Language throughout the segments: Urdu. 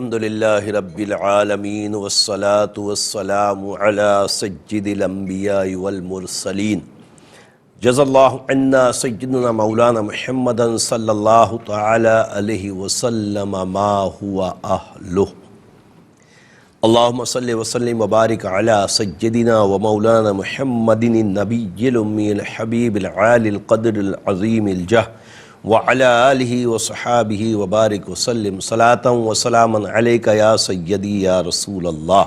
الحمدللہ رب العالمین والصلاة والسلام علی سید الانبیاء والمرسلین جزا اللہ عنا سیدنا مولانا محمد صلی اللہ تعالی علیہ وسلم ما ہوا اہلہ۔ اللہم صلی وسلم وبارک علی سیدنا و مولانا محمد النبی الامی الحبیب العالی القدر العظیم الجہ وعلی آلہ وصحابہ وبارک وسلم صلاة وسلاما علیکہ یا سیدی یا رسول اللہ۔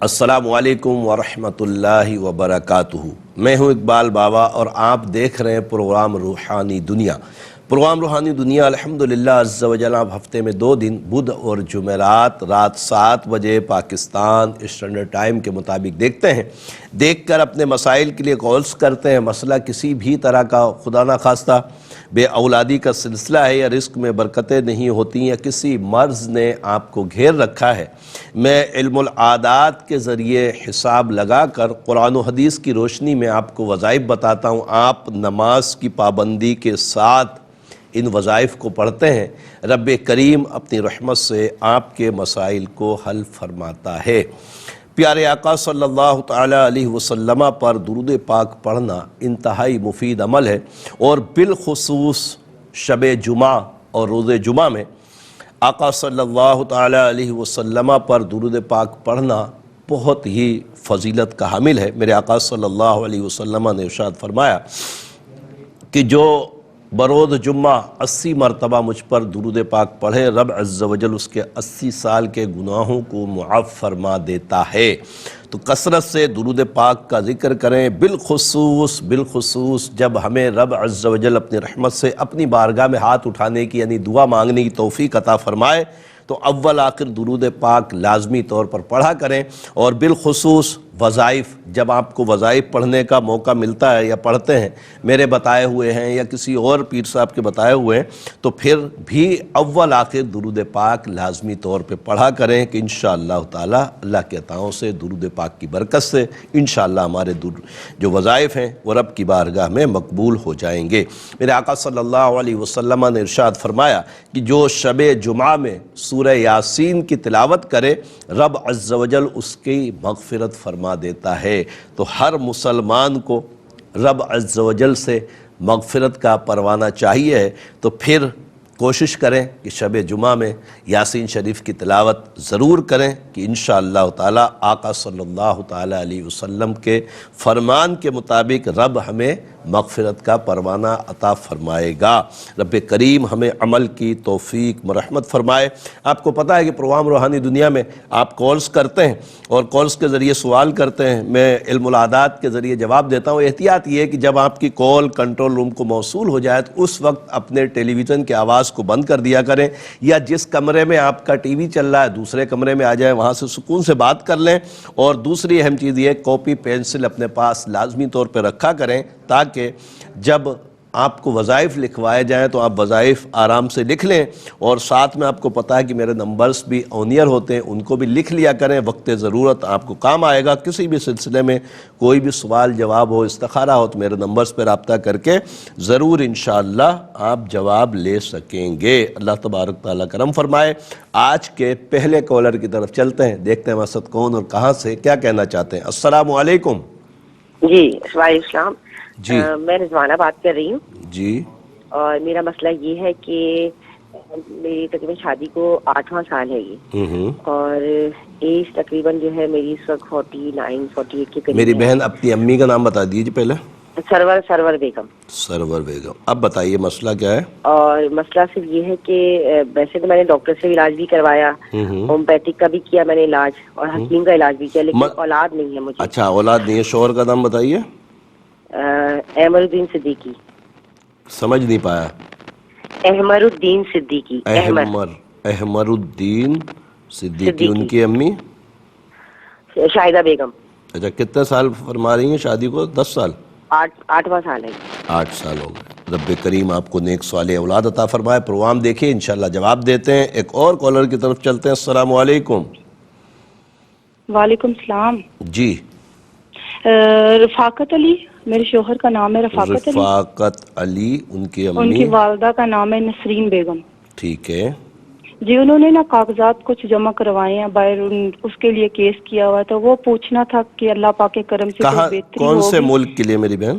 السلام علیکم ورحمۃ اللہ وبرکاتہ۔ میں ہوں اقبال بابا اور آپ دیکھ رہے ہیں پروگرام روحانی دنیا۔ پروگرام روحانی دنیا الحمدللہ عز و جل ہفتے میں 2 دن بدھ اور جمعرات رات 7 بجے پاکستان اسٹینڈرڈ ٹائم کے مطابق دیکھتے ہیں۔ دیکھ کر اپنے مسائل کے لیے کالز کرتے ہیں۔ مسئلہ کسی بھی طرح کا خدا نہ خواستہ بے اولادی کا سلسلہ ہے یا رزق میں برکتیں نہیں ہوتی یا کسی مرض نے آپ کو گھیر رکھا ہے، میں علم العادات کے ذریعے حساب لگا کر قرآن و حدیث کی روشنی میں آپ کو وظائف بتاتا ہوں۔ آپ نماز کی پابندی کے ساتھ ان وظائف کو پڑھتے ہیں، رب کریم اپنی رحمت سے آپ کے مسائل کو حل فرماتا ہے۔ پیارے آقا صلی اللہ تعالی علیہ وسلم پر درود پاک پڑھنا انتہائی مفید عمل ہے، اور بالخصوص شب جمعہ اور روز جمعہ میں آقا صلی اللہ تعالی علیہ وسلم پر درود پاک پڑھنا بہت ہی فضیلت کا حامل ہے۔ میرے آقا صلی اللہ علیہ وسلم نے ارشاد فرمایا کہ جو بروز جمعہ 80 مرتبہ مجھ پر درود پاک پڑھے، رب عز و جل اس کے 80 سال کے گناہوں کو معاف فرما دیتا ہے۔ تو کثرت سے درود پاک کا ذکر کریں، بالخصوص جب ہمیں رب عز و جل اپنی رحمت سے اپنی بارگاہ میں ہاتھ اٹھانے کی یعنی دعا مانگنے کی توفیق عطا فرمائے تو اول آخر درود پاک لازمی طور پر پڑھا کریں۔ اور بالخصوص وظائف، جب آپ کو وظائف پڑھنے کا موقع ملتا ہے یا پڑھتے ہیں، میرے بتائے ہوئے ہیں یا کسی اور پیر صاحب کے بتائے ہوئے ہیں، تو پھر بھی اول آخر درود پاک لازمی طور پہ پڑھا کریں کہ انشاءاللہ تعالی اللہ کے عطاؤں سے درود پاک کی برکت سے انشاءاللہ ہمارے جو وظائف ہیں وہ رب کی بارگاہ میں مقبول ہو جائیں گے۔ میرے آقا صلی اللہ علیہ وسلم نے ارشاد فرمایا کہ جو شب جمعہ میں سورہ یاسین کی تلاوت کرے، رب عز و جل اس کی مغفرت فرما دیتا ہے۔ تو ہر مسلمان کو رب عز و جل سے مغفرت کا پروانہ چاہیے، تو پھر کوشش کریں کہ شب جمعہ میں یاسین شریف کی تلاوت ضرور کریں کہ انشاءاللہ تعالی آقا صلی اللہ تعالی علیہ وسلم کے فرمان کے مطابق رب ہمیں مغفرت کا پروانہ عطا فرمائے گا۔ رب کریم ہمیں عمل کی توفیق مرحمت فرمائے۔ آپ کو پتہ ہے کہ پروگرام روحانی دنیا میں آپ کالز کرتے ہیں اور کالز کے ذریعے سوال کرتے ہیں، میں علم العادات کے ذریعے جواب دیتا ہوں۔ احتیاط یہ ہے کہ جب آپ کی کال کنٹرول روم کو موصول ہو جائے تو اس وقت اپنے ٹیلی ویژن کی آواز کو بند کر دیا کریں، یا جس کمرے میں آپ کا ٹی وی چل رہا ہے دوسرے کمرے میں آ جائیں، وہاں سے سکون سے بات کر لیں۔ اور دوسری اہم چیز یہ، کاپی پینسل اپنے پاس لازمی طور پہ رکھا کریں تاکہ جب آپ کو وظائف لکھوائے جائیں تو آپ وظائف آرام سے لکھ لیں، اور ساتھ میں آپ کو پتہ ہے کہ میرے نمبرز بھی آن ایئر ہوتے ہیں، ان کو بھی لکھ لیا کریں، وقت ضرورت آپ کو کام آئے گا۔ کسی بھی سلسلے میں کوئی بھی سوال جواب ہو، استخارہ ہو تو میرے نمبرز پہ رابطہ کر کے ضرور انشاءاللہ آپ جواب لے سکیں گے۔ اللہ تبارک تعالیٰ کرم فرمائے۔ آج کے پہلے کالر کی طرف چلتے ہیں، دیکھتے ہیں مسعود کون اور کہاں سے کیا کہنا چاہتے ہیں۔ السلام علیکم۔ جی وعلیکم السلام۔ جی میں رضوانہ بات کر رہی ہوں۔ جی اور میرا مسئلہ یہ ہے کہ میری تقریباً شادی کو 8واں سال ہے یہ، اور ایج تقریباً جو ہے میری اس وقت 49-48 کے قریب۔ میری بہن اپنی امی کا نام بتا دیجیے پہلے۔ سرور بیگم۔ سرور بیگم، اب بتائیے مسئلہ کیا ہے؟ اور مسئلہ صرف یہ ہے کہ ویسے تو میں نے ڈاکٹر سے علاج بھی کروایا، ہومیوپیتھک کا بھی کیا میں نے علاج، اور حکیم کا علاج بھی کیا، لیکن اولاد نہیں ہے مجھے۔ اچھا اولاد نہیں ہے۔ شوہر کا نام بتائیے۔ احمر الدین صدیقی۔ سمجھ نہیں پایا۔ احمر الدین صدیقی۔ احمر الدین صدیقی۔ ان کی امی شاہدہ بیگم۔ اچھا کتنے سال فرما رہی ہیں شادی کو؟ 10 سال؟ 8واں سال ہے۔ 8 سال ہو گئے۔ رب کریم آپ کو نیک صالح اولاد عطا فرمائے۔ پروگرام دیکھیں انشاءاللہ جواب دیتے ہیں۔ ایک اور کالر کی طرف چلتے ہیں۔ السلام علیکم۔ وعلیکم السلام۔ جی رفاقت علی، میرے شوہر کا نام ہے رفاقت علی۔ رفاقت علی، ان کی امی؟ ان کی والدہ کا نام ہے نسرین بیگم۔ ٹھیک ہے۔ جی انہوں نے نا کاغذات کچھ جمع کروائے ہیں باہر، اس کے لیے کیس کیا ہوا، تو وہ پوچھنا تھا کہ اللہ پاک کے کرم سے کہاں، کوئی بہتری کون سے ہوگی؟ ملک کے لیے میری بہن؟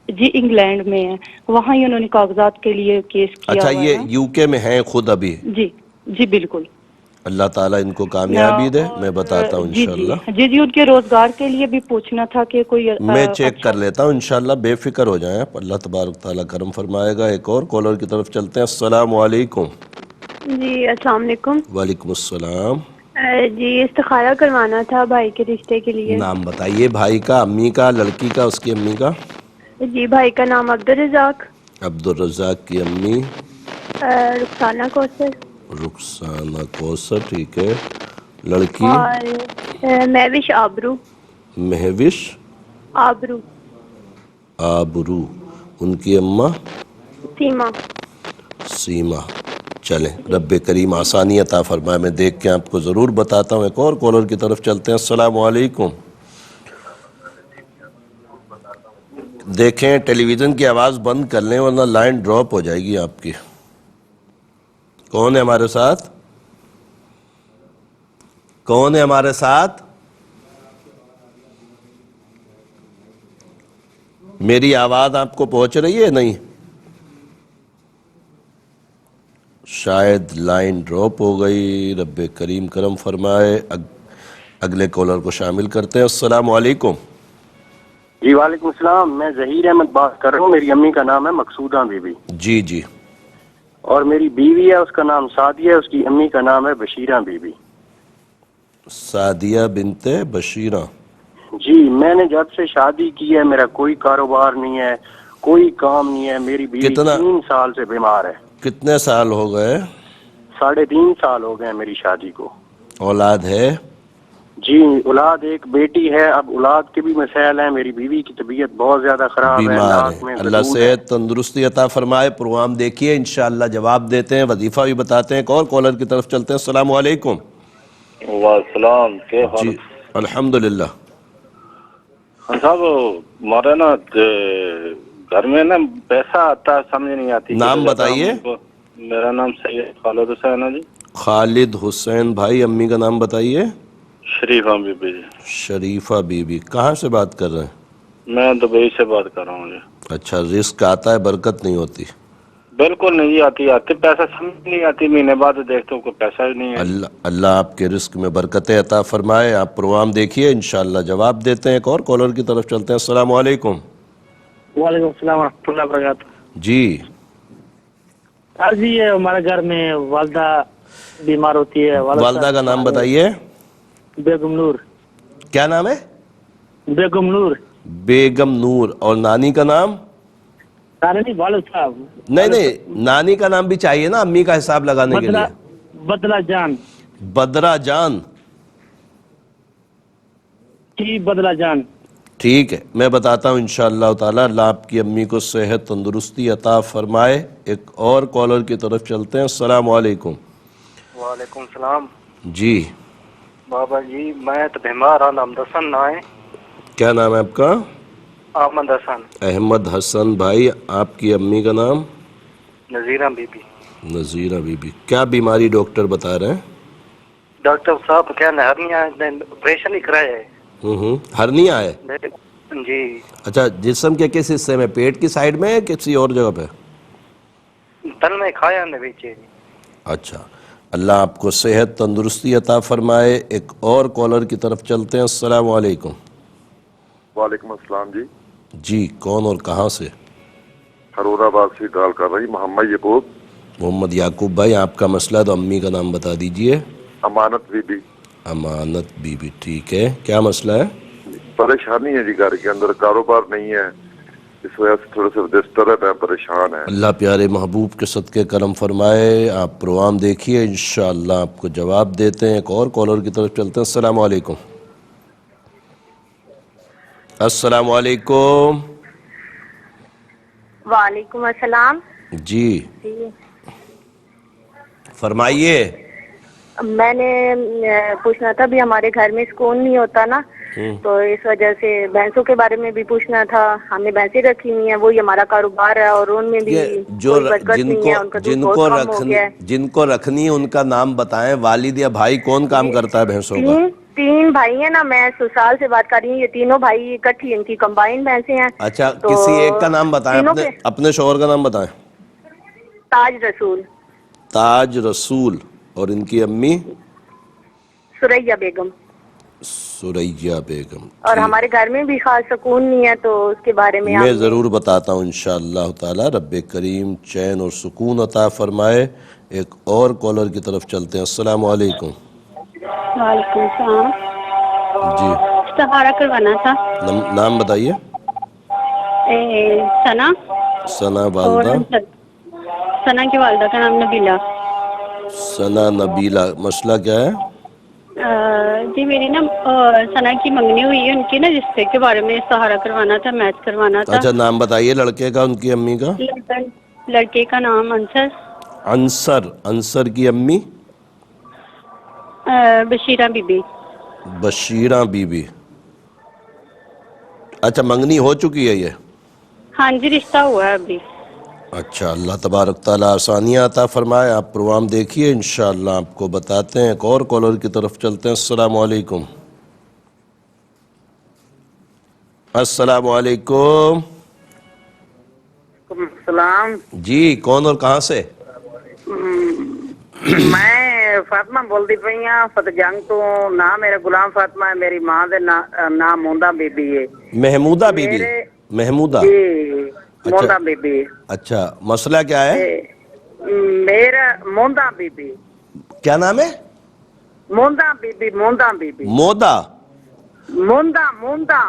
جی انگلینڈ میں ہے، وہاں ہی انہوں نے کاغذات کے لیے کیس کیا اچھا، ہوا یہ ہے۔ یو کے میں ہیں خود ابھی؟ جی جی بالکل۔ اللہ تعالیٰ ان کو کامیابی دے، اور میں بتاتا ہوں جی جی انشاءاللہ۔ جی جی ان کے روزگار کے لیے بھی پوچھنا تھا کہ کوئی میں چیک اچھا۔ کر لیتا ہوں انشاءاللہ، بے فکر ہو جائیں آپ، اللہ تبارک تعالیٰ کرم فرمائے گا۔ ایک اور کالر کی طرف چلتے ہیں۔ السلام علیکم۔ جی السلام علیکم۔ وعلیکم السلام۔ جی استخارہ کروانا تھا بھائی کے رشتے کے لیے۔ نام بتائیے بھائی کا، امی کا، لڑکی کا، اس کی امی کا؟ جی بھائی کا نام عبدالرزاق، عبدالرزاق کی امی؟ رخسانہ کوثر، رخسانہ کوثر، ٹھیک ہے۔ لڑکی؟ اور مہوش آبرو۔ مہوش آبرو۔ آبرو۔ ان کی اماں؟ سیما۔ سیما۔ چلیں، رب کریم آسانی عطا فرمائے، میں دیکھ کے آپ کو ضرور بتاتا ہوں۔ ایک اور کالر کی طرف چلتے ہیں۔ السلام علیکم۔ دیکھیں ٹیلی ویژن کی آواز بند کر لیں ورنہ لائن ڈراپ ہو جائے گی آپ کی۔ کون ہے ہمارے ساتھ؟ کون ہے ہمارے ساتھ؟ میری آواز آپ کو پہنچ رہی ہے؟ نہیں، شاید لائن ڈراپ ہو گئی۔ رب کریم کرم فرمائے، اگلے کالر کو شامل کرتے ہیں۔ السلام علیکم۔ جی وعلیکم السلام، میں ظہیر احمد بات کر رہا ہوں۔ میری امی کا نام ہے مقصودہ بی بی، جی جی۔ اور میری بیوی ہے، اس کا نام سعدیہ ہے، اس کی امی کا نام ہے بشیرہ بی بی۔ سعدیہ بنت بشیرہ۔ جی میں نے جب سے شادی کی ہے میرا کوئی کاروبار نہیں ہے، کوئی کام نہیں ہے۔ میری بیوی 3 سال سے بیمار ہے۔ کتنے سال ہو گئے؟ 3.5 سال ہو گئے ہیں میری شادی کو۔ اولاد ہے؟ جی اولاد ایک بیٹی ہے، اب اولاد کے بھی مسائل ہیں۔ میری بیوی کی طبیعت بہت زیادہ خراب ہے، بیمار ناک ہے، میں اللہ گدود ہے۔ صحت تندرستی عطا فرمائے۔ پروگرام دیکھیے انشاءاللہ جواب دیتے ہیں، وظیفہ بھی بتاتے ہیں۔ ایک اور کالر کی طرف چلتے ہیں۔ السلام علیکم۔ وعلیکم السلام، جی الحمدللہ۔ خان صاحب ہمارے نا گھر میں نا پیسہ آتا ہے، سمجھ نہیں آتی۔ نام بتائیے۔ میرا نام سید خالد حسین ہے جی۔ خالد حسین بھائی، امی کا نام بتائیے۔ شریفہ بی بی جی۔ شریفہ بی بی، کہاں سے بات کر رہے ہیں؟ میں دبئی سے بات کر رہا ہوں جی۔ اچھا، رزق آتا ہے، برکت نہیں ہوتی؟ بالکل نہیں آتی پیسہ سمجھ نہیں آتی، مہینے بعد دیکھتے ہو کوئی پیسہ ہی نہیں ہے۔ اللہ آپ کے رزق میں برکتیں عطا فرمائے۔ آپ پروگرام دیکھیے انشاءاللہ جواب دیتے ہیں۔ ایک اور کالر کی طرف چلتے ہیں۔ السلام علیکم۔ وعلیکم السلام ورحمۃ اللہ وبرکاتہ۔ جی جی یہ ہمارے گھر میں والدہ بیمار ہوتی ہے۔ والدہ کا نام بتائیے۔ بیگم نور۔ کیا نام ہے؟ بیگم نور۔ بیگم نور۔ اور نانی کا نام؟ نہیں والد صاحب۔ نہیں، نانی کا نام بھی چاہیے نا امی کا حساب لگانے کے لیے۔ بدلہ جان۔ بدرہ جان۔ جی بدلہ جان۔ ٹھیک ہے، میں بتاتا ہوں انشاءاللہ تعالی۔ اللہ آپ کی امی کو صحت تندرستی عطا فرمائے۔ ایک اور کالر کی طرف چلتے ہیں۔ السلام علیکم۔ وعلیکم السلام جی بابا جی، میں تو بیمار ہوں، احمد حسن نام ہے۔ کیا نام ہے آپ کا؟ احمد حسن۔ احمد حسن بھائی، آپ کی امی کا نام؟ نذیرہ بی بی۔ نذیرہ بی بی۔ کیا بیماری ڈاکٹر بتا رہے ہیں؟ ڈاکٹر صاحب کیا ہرنیا آپریشن ہی کرایا ہے۔ ہرنیا ہے؟ جی اچھا، جسم کے کس حصے میں؟ پیٹ کی سائڈ میں یا کسی اور جگہ پہ؟ تل میں کھایا نے بیچے۔ اچھا، اللہ آپ کو صحت تندرستی عطا فرمائے۔ ایک اور کالر کی طرف چلتے ہیں۔ السلام علیکم۔ وعلیکم السلام جی۔ جی کون اور کہاں سے؟ خرور آباد سے کال کر رہی محمد یعقوب۔ محمد یعقوب بھائی، آپ کا مسئلہ تو امی کا نام بتا دیجئے۔ امانت بی بی۔ امانت بی بی، ٹھیک ہے، کیا مسئلہ ہے؟ پریشانی ہے جی، گھر کے اندر کاروبار نہیں ہے، اس وجہ سے تھوڑے سے ڈسٹرب ہے، پریشان ہے۔ اللہ پیارے محبوب کے صدقے کرم فرمائے۔ آپ پروگرام دیکھیے انشاءاللہ آپ کو جواب دیتے ہیں۔ ایک اور کالر کی طرف چلتے ہیں۔ السلام علیکم۔ السلام علیکم۔ وعلیکم السلام۔ جی فرمائیے۔ میں نے پوچھنا تھا، بھی ہمارے گھر میں سکون نہیں ہوتا نا، تو اس وجہ سے بھینسوں کے بارے میں بھی پوچھنا تھا. ہم نے بھینسیں رکھی ہوئی ہیں, وہی ہمارا کاروبار ہے, اور ان میں بھی جو کوئی برکت نہیں ہے, ان کا دودھ بہت کم ہو گیا ہے. جن کو رکھنی ہے ان کا نام بتائیں. والد یا بھائی کون کام کرتا ہے بھینسوں کا؟ تین بھائی ہیں نا, میں سسرال سے بات کر رہی ہوں. یہ تینوں بھائی اکٹھی, ان کی کمبائنڈ بھینسیں ہیں. اچھا, تو کسی ایک کا نام بتائیں, تینوں کے اپنے شوہر کا نام بتائیں. تاج رسول. تاج رسول. اور ان کی امی؟ سریا بیگم. سریا بیگم. اور ہمارے گھر میں بھی خاص سکون نہیں ہے, تو اس کے بارے میں میں ضرور بتاتا ہوں انشاءاللہ تعالی. رب کریم چین اور سکون عطا فرمائے. ایک اور کالر کی طرف چلتے ہیں. السلام علیکم. وعلیکم السلام. جی, سہارا کروانا تھا. نام بتائیے. ثنا. ثنا اور والدہ؟ ثنا کی والدہ کا نام نبیلہ. ثنا نبیلہ. مسئلہ کیا ہے؟ جی میری نا ثنا کی منگنی ہوئی ہے, ان کی نا رشتے کے بارے میں سہارا کروانا تھا, میچ کروانا تھا. اچھا, نام بتائیے لڑکے کا, ان کی امی کا. لڑکے کا نام انصر. انصر. انصر کی امی؟ بشیرہ بی بی. بشیرہ بی بی. اچھا, منگنی ہو چکی ہے یہ؟ ہاں جی, رشتہ ہوا ہے ابھی. اچھا, اللہ تبارک تعالیٰ آسانیاں عطا فرمائے. آپ پروگرام دیکھیے, انشاءاللہ آپ کو بتاتے ہیں. ایک اور کالر کی طرف چلتے ہیں. السلام علیکم. السلام علیکم. السلام. جی, کون اور کہاں سے؟ میں فاطمہ بولتی پئی ہاں فتح جنگ تو. نام میرا غلام فاطمہ ہے, میری ماں دے نام موندا بی بی ہے. محمودہ بی بی. محمودہ. جی, موندا بی بی. اچھا, مسئلہ کیا ہے؟ میرا موندا بی بی. کیا نام ہے؟ Monda Bibi. Monda Bibi. Moda. Monda. Monda.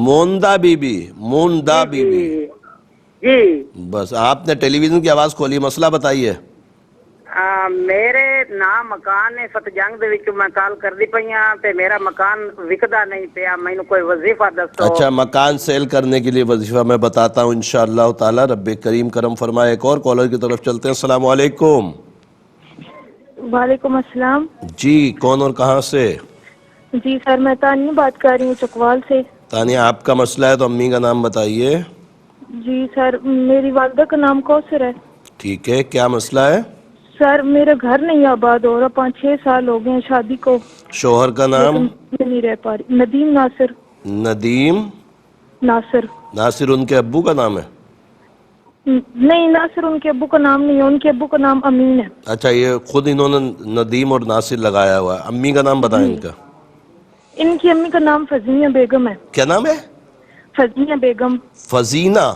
Monda Bibi. Monda ji Bibi. جی. بس آپ نے ٹیلی ویژن کی آواز کھولی. مسئلہ بتائیے. میرے نام مکان ہے فتح جنگ دے وچ. میں کال کردی پئی ہاں تے میرا مکان وکدا نہیں پیا. مینوں کوئی وظیفہ دسو. اچھا, مکان سیل کرنے کے لیے وظیفہ میں بتاتا ہوں انشاءاللہ تعالی. رب کریم کرم فرمائے. ایک اور کالر کی طرف چلتے ہیں. السلام علیکم. وعلیکم السلام. جی, کون اور کہاں سے؟ جی سر, میں تانیہ بات کر رہی ہوں چکوال سے. تانیہ, آپ کا مسئلہ ہے تو امی کا نام بتائیے. جی سر, میری والدہ کا نام کوثر ہے. ٹھیک ہے, کیا مسئلہ ہے؟ سر میرا گھر نہیں آباد ہو رہا. 5-6 سال ہو گئے ہیں شادی کو. شوہر کا نام؟ لیکن نہیں رہ پا رہی. ندیم ناصر. ندیم ناصر. ناصر ان کے ابو کا نام ہے؟ نہیں, ناصر ان کے ابو کا نام نہیں ہے. ان کے ابو کا نام امین ہے. اچھا, یہ خود انہوں نے ندیم اور ناصر لگایا ہوا ہے. امی کا نام بتائیں ان کا. ان کی امی کا نام فضیہ بیگم ہے. کیا نام ہے؟ فضیہ بیگم. فزینہ.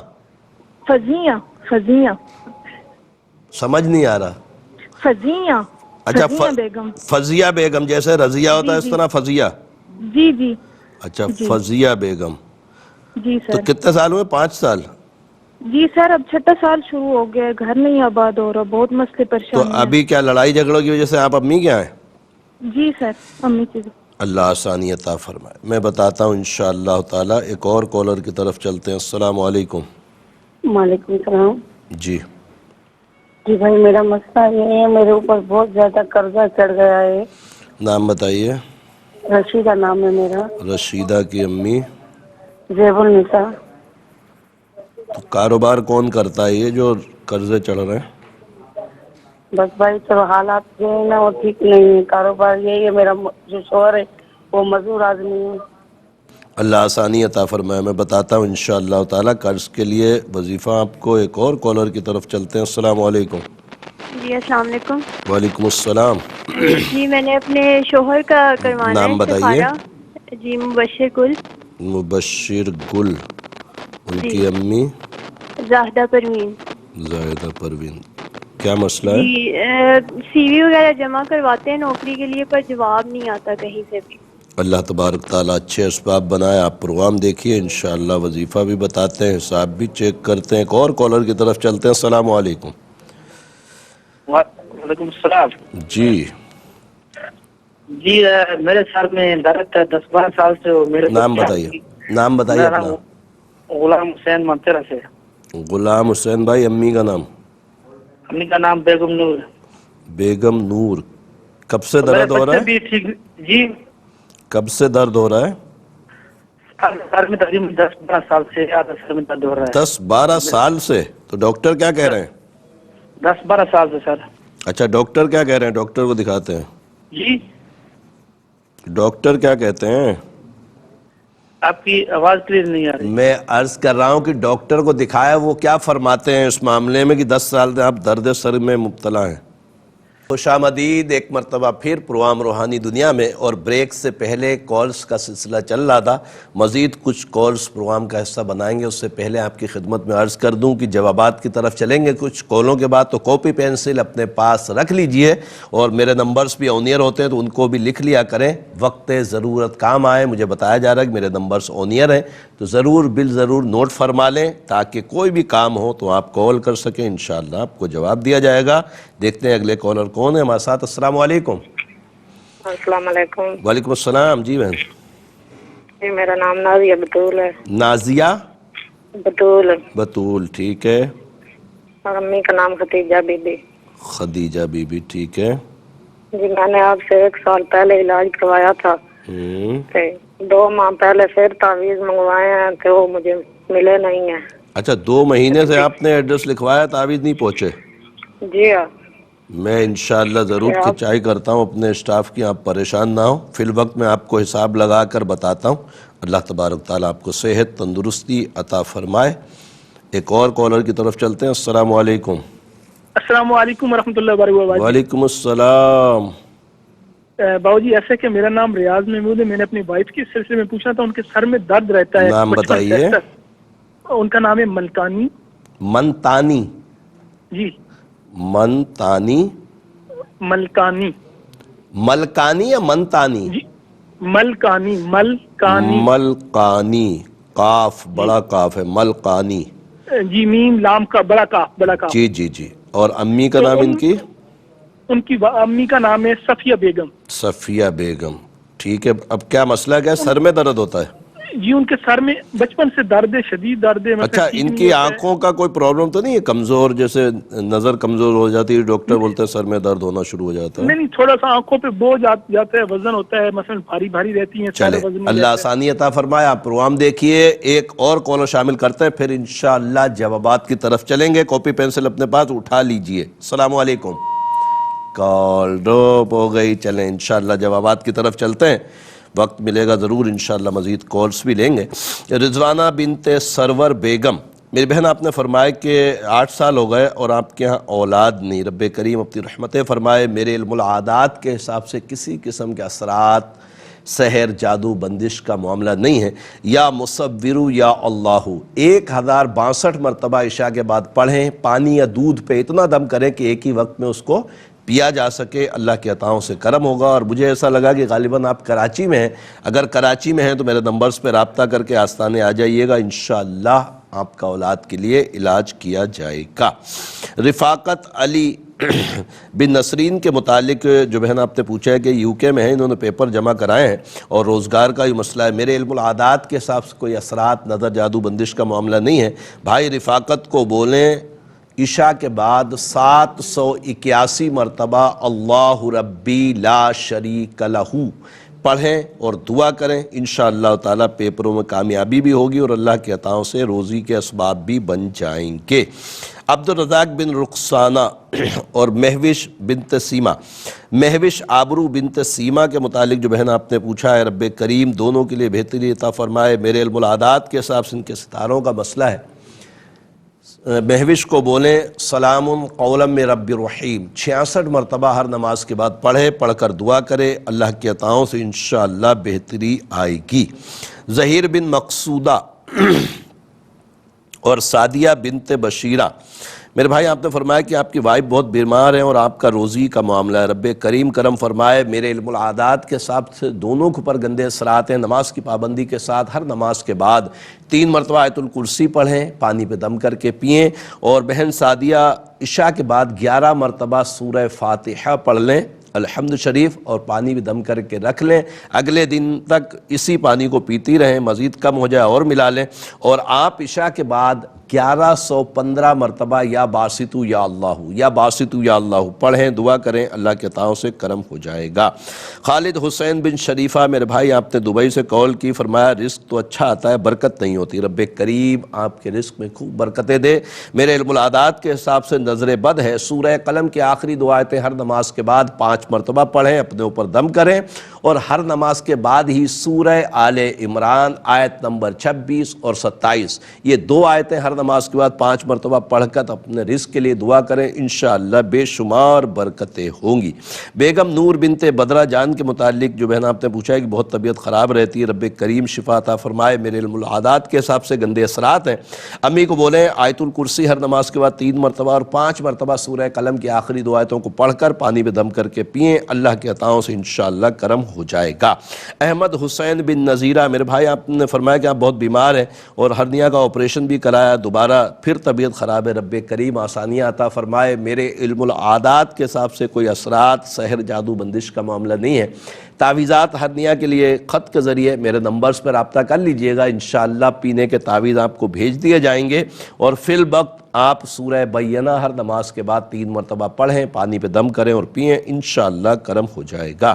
فضیہ سمجھ نہیں آ رہا. فضیہ. اچھا, فضیہ بیگم. فضیہ بیگم. جیسے رضیہ ہوتا ہے اس طرح فضیہ. جی جی. اچھا, فضیہ بیگم. جی تو سر. کتنے سال ہوئے؟ 5 سال. جی سر, اب 6واں سال شروع ہو گیا ہے. گھر نہیں آباد ہو رہا. بہت مسئلے تو پریشانی ہے. ابھی کیا لڑائی جھگڑوں کی وجہ سے آپ امی کے ہیں؟ جی سر, امی کی. اللہ آسانی عطا فرمائے. میں بتاتا ہوں انشاءاللہ تعالی. ایک اور کالر کی طرف چلتے ہیں. السلام علیکم. وعلیکم السلام. جی. جی بھائی, میرا مسئلہ یہ ہے, میرے اوپر بہت زیادہ قرضہ چڑھ گیا ہے. نام بتائیے. رشیدہ نام ہے میرا. رشیدہ کی امی؟ زیب النساء. تو کاروبار کون کرتا ہے یہ جو قرضے چڑھ رہے ہیں؟ بس بھائی, چلو حالات جو ہے نا وہ ٹھیک نہیں ہے. کاروبار یہی ہے. میرا جو شوہر ہے وہ مزدور آدمی ہے. اللہ آسانی عطا فرمائے. میں بتاتا ہوں انشاءاللہ تعالی. قرض کے لیے وظیفہ آپ کو. ایک اور کالر کی طرف چلتے ہیں. السلام علیکم. جی السلام علیکم. وعلیکم السلام. جی میں نے اپنے شوہر کا کروانا ہے نام بتائیے. استخارہ. جی مبشر گل. مبشر گل. ان جی کی امی؟ زاہدہ پروین. زاہدہ پروین. کیا مسئلہ ہے؟ جی سی وی وغیرہ جمع کرواتے ہیں نوکری کے لیے, پر جواب نہیں آتا کہیں سے بھی. اللہ تبارک تعالیٰ اچھے اسباب بنائے. آپ پروگرام دیکھیے, انشاءاللہ وظیفہ بھی بتاتے ہیں, حساب بھی چیک کرتے ہیں. ایک اور کالر کی طرف چلتے ہیں. السلام علیکم. وعلیکم السلام. جی. جی میرے سر میں درد ہے 10-12 سال سے. میرے نام بتائیے. نام بتائیے اپنا. غلام حسین منترا سے. غلام حسین بھائی. امی کا نام؟ امی کا نام بیگم نور. بیگم نور. کب سے درد ہو رہا ہے؟ بھی ٹھیک. جی کب سے درد ہو رہا ہے؟ سر میں تقریباً 10-12 سال سے زیادہ سر میں درد ہو رہا ہے. 10-12 سال سے؟ تو ڈاکٹر کیا کہہ رہے ہیں؟ 10-12 سال سے سر. اچھا ڈاکٹر کیا کہہ رہے ہیں؟ ڈاکٹر کو دکھاتے ہیں. جی ڈاکٹر کیا کہتے ہیں؟ آپ کی آواز کلیئر نہیں آ رہی. میں عرض کر رہا ہوں کہ ڈاکٹر کو دکھایا، وہ کیا فرماتے ہیں اس معاملے میں کہ 10 سال سے آپ درد سر میں مبتلا ہیں؟ خوش آمدید ایک مرتبہ پھر پروگرام روحانی دنیا میں. اور بریک سے پہلے کالز کا سلسلہ چل رہا تھا، مزید کچھ کالز پروگرام کا حصہ بنائیں گے. اس سے پہلے آپ کی خدمت میں عرض کر دوں کہ جوابات کی طرف چلیں گے کچھ کالوں کے بعد، تو کاپی پینسل اپنے پاس رکھ لیجئے، اور میرے نمبرز بھی آن ایئر ہوتے ہیں تو ان کو بھی لکھ لیا کریں، وقت ضرورت کام آئے. مجھے بتایا جا رہا ہے کہ میرے نمبرز آن ایئر ہیں، تو ضرور ضرور نوٹ فرما لیں تاکہ کوئی بھی کام ہو تو آپ کال کر سکیں، انشاءاللہ آپ کو جواب دیا جائے گا. دیکھتے ہیں اگلے کالر کون ہے ہمارے ساتھ. السلام علیکم. السلام علیکم. وعلیکم السلام. جی بہن. جی میرا نام نازیہ بطول ہے. نازیہ بطول. بطول ٹھیک ہے. اور امی کا نام خدیجہ بی بی. خدیجہ بی بی ٹھیک ہے. جی میں نے آپ سے 1 سال پہلے علاج کروایا تھا، 2 ماہ پہلے پھر تعویذ منگوائے ہیں تو وہ مجھے ملے نہیں ہیں. اچھا 2 مہینے سے آپ نے ایڈریس لکھوایا، تعویذ نہیں پہنچے؟ جی ہاں. میں انشاءاللہ ضرور کھچائی کرتا ہوں اپنے اسٹاف کی، آپ پریشان نہ ہوں. فی الوقت میں آپ کو حساب لگا کر بتاتا ہوں. اللہ تبارک تعالیٰ آپ کو صحت تندرستی عطا فرمائے. ایک اور کالر کی طرف چلتے ہیں. السلام علیکم. السلام علیکم ورحمۃ اللہ وبرکاتہ. وعلیکم السلام. باؤ جی ایسے کہ میرا نام ریاض محمود ہے. میں نے اپنی وائف کے سلسلے میں پوچھنا تھا، ان کے سر میں درد رہتا ہے. نام بتائیے. ان کا نام ہے ملکانی. منتانی؟ جی منتانی. ملکانی. ملکانی یا منتانی؟ جی ملکانی. ملکانی. ملکانی قاف بڑا قاف ہے. ملکانی. جی میم لام کا بڑا قاف بڑا قاف. جی جی جی. اور امی کا نام ان کی؟ ان کی امی کا نام ہے صفیہ بیگم. صفیہ بیگم ٹھیک ہے. اب کیا مسئلہ کیا ہے؟ سر میں درد ہوتا ہے؟ جی ان کے سر میں بچپن سے درد ہے، شدید درد ہے. اچھا ان کی آنکھوں کا کوئی پرابلم تو نہیں ہے؟ کمزور، جیسے نظر کمزور ہو جاتی ہے، ڈاکٹر بولتے ہیں سر میں درد ہونا شروع ہو جاتا ہے؟ نہیں تھوڑا سا آنکھوں پہ بوجھ جاتا ہے، وزن ہوتا ہے، مثلا بھاری بھاری رہتی ہیں. چلے اللہ آسانی عطا فرمائے. آپ پروگرام دیکھیے. ایک اور کالر شامل کرتے ہیں پھر انشاءاللہ جوابات کی طرف چلیں گے. کاپی پینسل اپنے پاس اٹھا لیجئے. السلام علیکم. کال ڈراپ ہو گئی. چلیں انشاءاللہ جوابات کی طرف چلتے ہیں. وقت ملے گا ضرور انشاءاللہ مزید کالز بھی لیں گے. رضوانہ بنت سرور بیگم، میری بہن آپ نے فرمایا کہ 8 سال ہو گئے اور آپ کے ہاں اولاد نہیں. رب کریم اپنی رحمتیں فرمائے. میرے علم العادات کے حساب سے کسی قسم کے اثرات، سحر، جادو، بندش کا معاملہ نہیں ہے. یا مصورو یا اللہ 1062 مرتبہ عشاء کے بعد پڑھیں. پانی یا دودھ پہ اتنا دم کریں کہ ایک ہی وقت میں اس کو پیا جا سکے. اللہ کی عطاؤں سے کرم ہوگا. اور مجھے ایسا لگا کہ غالباً آپ کراچی میں ہیں. اگر کراچی میں ہیں تو میرے نمبرز پہ رابطہ کر کے آستانے آ جائیے گا. انشاءاللہ آپ کا اولاد کے لیے علاج کیا جائے گا. رفاقت علی بن نسرین کے متعلق جو بہن آپ نے پوچھا ہے کہ یو کے میں ہیں، انہوں نے پیپر جمع کرائے ہیں اور روزگار کا یہ مسئلہ ہے. میرے علم العادات کے حساب سے کوئی اثرات، نظر، جادو، بندش کا معاملہ نہیں ہے. بھائی رفاقت کو بولیں عشاء کے بعد 781 مرتبہ اللہ ربی لا شریک لہ پڑھیں اور دعا کریں. انشاءاللہ تعالیٰ پیپروں میں کامیابی بھی ہوگی اور اللہ کے عطاؤں سے روزی کے اسباب بھی بن جائیں گے. عبد الرزاق بن رخسانہ اور مہوش بنت سیما، مہوش آبرو بنت سیما کے متعلق جو بہن آپ نے پوچھا ہے، رب کریم دونوں کے لیے بہتری عطا فرمائے. میرے علم العادات کے حساب سے ان کے ستاروں کا مسئلہ ہے. مہوش کو بولیں سلام قولا من رب الرحیم 66 مرتبہ ہر نماز کے بعد پڑھے، پڑھ کر دعا کرے. اللہ کی عطاؤں سے انشاءاللہ بہتری آئے گی. ظہیر بن مقصودہ اور سعدیہ بنت بشیرہ، میرے بھائی آپ نے فرمایا کہ آپ کی وائف بہت بیمار ہیں اور آپ کا روزی کا معاملہ ہے. رب کریم کرم فرمائے. میرے علم العادات کے حساب سے دونوں کے اوپر گندے اثرات ہیں. نماز کی پابندی کے ساتھ ہر نماز کے بعد 3 مرتبہ آیت الکرسی پڑھیں، پانی پہ دم کر کے پئیں. اور بہن سعدیہ عشاء کے بعد 11 مرتبہ سورہ فاتحہ پڑھ لیں، الحمد شریف، اور پانی بھی دم کر کے رکھ لیں. اگلے دن تک اسی پانی کو پیتی رہیں، مزید کم ہو جائے اور ملا لیں. اور آپ عشاء کے بعد 1115 مرتبہ یا باسطو یا اللہ یا باسطو یا اللہ پڑھیں، دعا کریں، اللہ کے عطاؤں سے کرم ہو جائے گا۔ خالد حسین بن شریفہ، میرے بھائی آپ نے دبئی سے کال کی، فرمایا رزق تو اچھا آتا ہے، برکت نہیں ہوتی، رب کریم آپ کے رزق میں خوب برکتیں دے۔ میرے علم العادات کے حساب سے نظر بد ہے، سورہ قلم کی آخری دو آیتیں ہر نماز کے بعد 5 مرتبہ پڑھیں، اپنے اوپر دم کریں، اور ہر نماز کے بعد ہی سورہ آل عمران آیت نمبر 26 اور 27 یہ 2 آیتیں ہر نماز کے بعد 5 مرتبہ پڑھ کر اپنے رزق کے لیے دعا کریں، انشاءاللہ بے شمار برکتیں ہوں گی۔ بیگم نور بنت بدرہ جان کے متعلق جو بہن آپ نے پوچھا ہے کہ بہت طبیعت خراب رہتی ہے، رب کریم شفا عطا فرمائے، میرے علم العادات کے حساب سے گندے اثرات ہیں، امی کو بولیں آیت الکرسی ہر نماز کے بعد 3 مرتبہ اور 5 مرتبہ سورہ قلم کی آخری 2 آیتوں کو پڑھ کر پانی میں دم کر کے پئیں، اللہ کے عطاؤں سے انشاءاللہ کرم ہو جائے گا۔ احمد حسین بن نذیرہ، میرے بھائی آپ نے فرمایا کہ آپ بہت بیمار ہیں اور ہرنیا کا آپریشن بھی کرایا، دوبارہ پھر طبیعت خراب ہے، رب کریم آسانیاں عطا فرمائے، میرے علم العادات کے حساب سے کوئی اثرات سحر جادو بندش کا معاملہ نہیں ہے۔ تعویذات ہرنیا کے لیے خط کے ذریعے میرے نمبرز پر رابطہ کر لیجئے گا، انشاءاللہ پینے کے تعویذ آپ کو بھیج دیے جائیں گے، اور فی الوقت آپ سورہ بینہ ہر نماز کے بعد 3 مرتبہ پڑھیں، پانی پہ دم کریں اور پئیں، انشاءاللہ کرم ہو جائے گا۔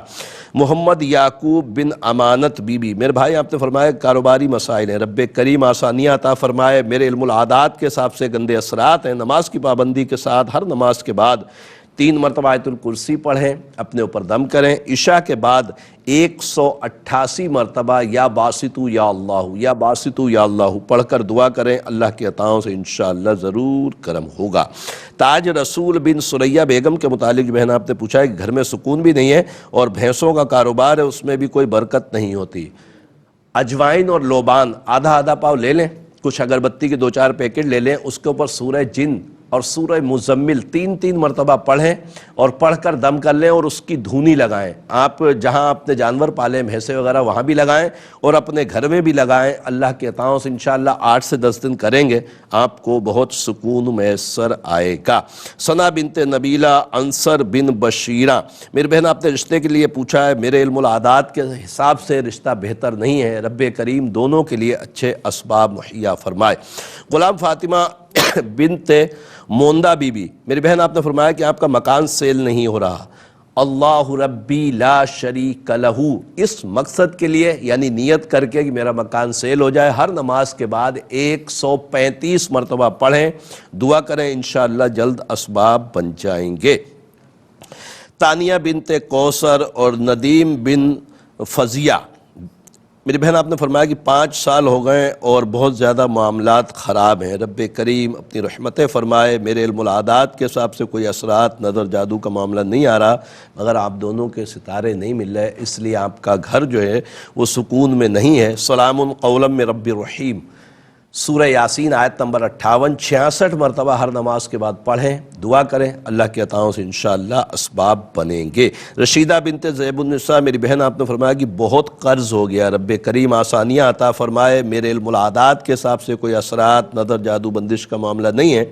محمد یعقوب بن امانت بی بی، میرے بھائی آپ نے فرمایا کاروباری مسائل ہیں، رب کریم آسانیاں عطا فرمائے، میرے علم العادات کے حساب سے گندے اثرات ہیں، نماز کی پابندی کے ساتھ ہر نماز کے بعد 3 مرتبہ آیت الکرسی پڑھیں، اپنے اوپر دم کریں، عشاء کے بعد 188 مرتبہ یا باسطو یا اللہ یا باسطو یا اللہ پڑھ کر دعا کریں، اللہ کے عطاؤں سے انشاءاللہ ضرور کرم ہوگا۔ تاج رسول بن سریہ بیگم کے متعلق بہن آپ نے پوچھا ہے کہ گھر میں سکون بھی نہیں ہے اور بھینسوں کا کاروبار ہے، اس میں بھی کوئی برکت نہیں ہوتی۔ اجوائن اور لوبان آدھا آدھا پاؤ لے لیں، کچھ اگربتی کے 2-4 پیکٹ لے لیں، اس کے اوپر سورہ جن اور سورہ مزمل 3 مرتبہ پڑھیں اور پڑھ کر دم کر لیں اور اس کی دھونی لگائیں۔ آپ جہاں اپنے جانور پالیں بھینسے وغیرہ وہاں بھی لگائیں اور اپنے گھر میں بھی لگائیں، اللہ کے عطاؤں سے انشاءاللہ 8 سے 10 دن کریں گے، آپ کو بہت سکون میسر آئے گا۔ ثنا بنت نبیلہ انصر بن بشیرہ، میری بہن آپ نے رشتے کے لیے پوچھا ہے، میرے علم العادات کے حساب سے رشتہ بہتر نہیں ہے، رب کریم دونوں کے لیے اچھے اسباب مہیا فرمائے۔ غلام فاطمہ بنت موندہ بی بی، میری بہن آپ نے فرمایا کہ آپ کا مکان سیل نہیں ہو رہا، اللہ ربی لا شریک لہ، اس مقصد کے لیے یعنی نیت کر کے کہ میرا مکان سیل ہو جائے، ہر نماز کے بعد 135 مرتبہ پڑھیں، دعا کریں، انشاءاللہ جلد اسباب بن جائیں گے۔ تانیہ بنت کوثر اور ندیم بن فضیہ، میری بہن آپ نے فرمایا کہ 5 سال ہو گئے اور بہت زیادہ معاملات خراب ہیں، رب کریم اپنی رحمتیں فرمائے، میرے علم العادات کے حساب سے کوئی اثرات نظر جادو کا معاملہ نہیں آ رہا، مگر آپ دونوں کے ستارے نہیں مل رہے، اس لیے آپ کا گھر جو ہے وہ سکون میں نہیں ہے۔ سلام قولا من رب الرحیم، سورہ یاسین آیت نمبر 58 66 مرتبہ ہر نماز کے بعد پڑھیں، دعا کریں، اللہ کے عطاؤں سے انشاءاللہ اسباب بنیں گے۔ رشیدہ بنت زیب النساء، میری بہن آپ نے فرمایا کہ بہت قرض ہو گیا، رب کریم آسانیاں عطا فرمائے، میرے علم العادات کے حساب سے کوئی اثرات نظر جادو بندش کا معاملہ نہیں ہے۔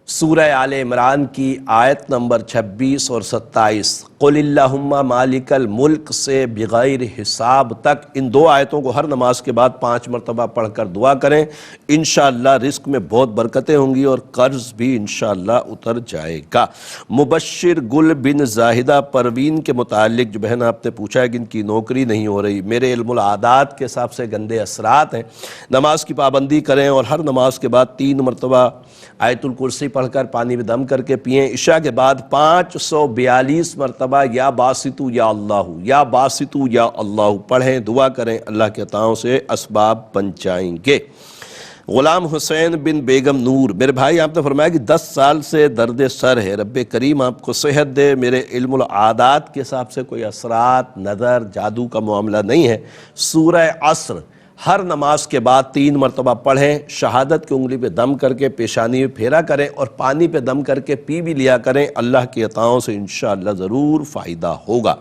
سورہ آل عمران کی آیت نمبر 26 اور 27 قل اللہم مالک الملک سے بغیر حساب تک، ان 2 آیتوں کو ہر نماز کے بعد 5 مرتبہ پڑھ کر دعا کریں، انشاءاللہ رزق میں بہت برکتیں ہوں گی اور قرض بھی انشاءاللہ اتر جائے گا۔ مبشر گل بن زاہدہ پروین کے متعلق جو بہن آپ نے پوچھا ہے کہ ان کی نوکری نہیں ہو رہی، میرے علم العادات کے حساب سے گندے اثرات ہیں، نماز کی پابندی کریں اور ہر نماز کے بعد 3 مرتبہ آیت الکرسی پڑھ کر پانی میں دم کر کے پئیں، عشاء کے بعد 542 مرتبہ یا باسطو یا اللہ یا باسطو یا اللہ پڑھیں، دعا کریں، اللہ کے عطاؤں سے اسباب بن جائیں گے۔ غلام حسین بن بیگم نور، میرے بھائی آپ نے فرمایا کہ 10 سال سے درد سر ہے، رب کریم آپ کو صحت دے، میرے علم العادات کے حساب سے کوئی اثرات نظر جادو کا معاملہ نہیں ہے۔ سورہ عصر ہر نماز کے بعد 3 مرتبہ پڑھیں، شہادت کی انگلی پہ دم کر کے پیشانی میں پھیرا کریں اور پانی پہ دم کر کے پی بھی لیا کریں، اللہ کی عطاؤں سے انشاءاللہ ضرور فائدہ ہوگا۔